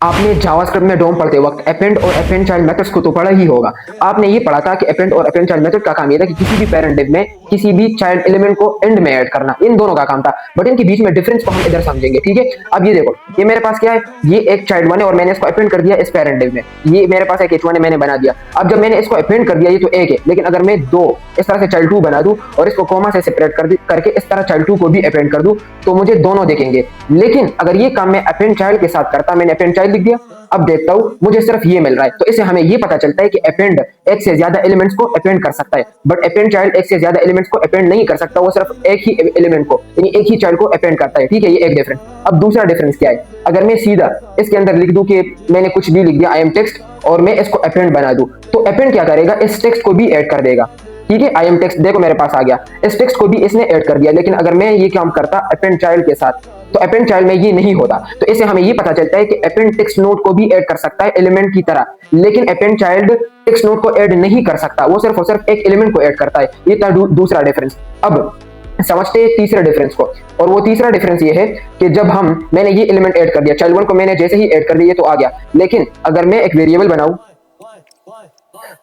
आपने जावास्क्रिप्ट में डोम पढ़ते वक्त अपेंड और अपेंड चाइल्ड मेथड्स को तो पढ़ा ही होगा। आपने ये पढ़ा था कि अपेंड और अपेंड चाइल्ड मेथड का काम ये था कि किसी भी पैरेंट डिव में किसी भी चाइल्ड एलिमेंट को एंड में ऐड करना, इन दोनों का काम था। बट इनके बीच में डिफरेंस को हम इधर समझेंगे, ठीक है। अब ये देखो, ये मेरे पास क्या है, ये एक चाइल्ड 1 है और मैंने इसको अपेंड कर दिया इस पैरेंट डिव में। ये मेरे पास एक h1 है, मैंने बना दिया। अब जब मैंने इसको अपेंड कर दिया, ये तो एक है, लेकिन अगर मैं दो इस तरह से चाइल्ड 2 बना दूं और इसको कॉमा से सेपरेट करके इस तरह चाइल्ड 2 को भी अपेंड कर दूं, तो मुझे दोनों दिखेंगे। लेकिन अगर ये काम मैं अपेंड चाइल्ड के साथ करता, मैंने अपेंड चाइल्ड लिख दिया, अब देखता हूं मुझे सिर्फ ये मिल रहा है। तो इससे हमें ये पता चलता है कि अपेंड एक से ज्यादा एलिमेंट्स को अपेंड कर सकता है, बट अपेंड चाइल्ड एक से ज्यादा एलिमेंट्स को अपेंड नहीं कर सकता, वो सिर्फ एक ही एलिमेंट को यानी एक ही चाइल्ड को अपेंड करता है, ठीक है। ये एक डिफरेंस। अब दूसरा डिफरेंस क्या है, अगर मैं सीधा इसके अंदर लिख दूं कि मैंने कुछ भी लिख दिया आई एम टेक्स्ट और मैं इसको अपेंड बना दूं, तो अपेंड क्या करेगा, इस टेक्स्ट को भी ऐड कर देगा, ठीक है। आई एम टेक्स्ट देखो मेरे पास आ गया, इस टेक्स्ट को भी इसने ऐड कर दिया। लेकिन अगर मैं ये काम करता अपेंड चाइल्ड के साथ, तो अपेंड चाइल्ड में ये नहीं होता। तो इससे हमें ये पता चलता है कि अपेंड टेक्स्ट नोड को भी ऐड कर सकता है एलिमेंट की तरह, लेकिन अपेंड चाइल्ड टेक्स्ट नोड को ऐड नहीं कर सकता, वो सिर्फ और सिर्फ एक एलिमेंट को ऐड करता है। ये था दूसरा डिफरेंस। अब समझते हैं तीसरे डिफरेंस को, और वो तीसरा डिफरेंस ये है कि जब मैंने ये एलिमेंट ऐड कर दिया, चाइल्ड 1 को मैंने जैसे ही ऐड कर दिया तो आ गया, लेकिन अगर मैं एक वेरिएबल बनाऊं,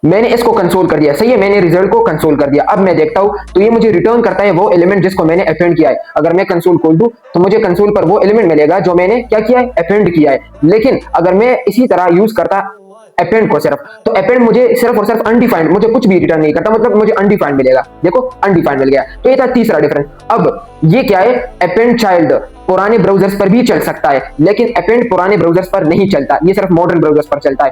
मैंने इसको कंसोल कर दिया, सही है, मैंने रिजल्ट को कंसोल कर दिया। अब मैं देखता हूं तो ये मुझे रिटर्न करता है वो एलिमेंट जिसको मैंने अपेंड किया है। अगर मैं कंसोल खोल दूं तो मुझे कंसोल पर वो एलिमेंट मिलेगा जो मैंने क्या किया है, अपेंड किया है। लेकिन अगर मैं इसी तरह यूज करता अपेंड को सिर्फ, तो अपेंड मुझे सिर्फ और सिर्फ अनडिफाइंड, मुझे कुछ भी रिटर्न नहीं करता, मतलब मुझे अनडिफाइंड मिलेगा। देखो अनडिफाइंड मिल गया। तो ये था तीसरा डिफरेंस। अब ये क्या है, अपेंड चाइल्ड पुराने ब्राउजर्स पर भी चल सकता है, लेकिन अपेंड पुराने ब्राउजर्स पर नहीं चलता, ये सिर्फ मॉडर्न ब्राउजर्स पर चलता है।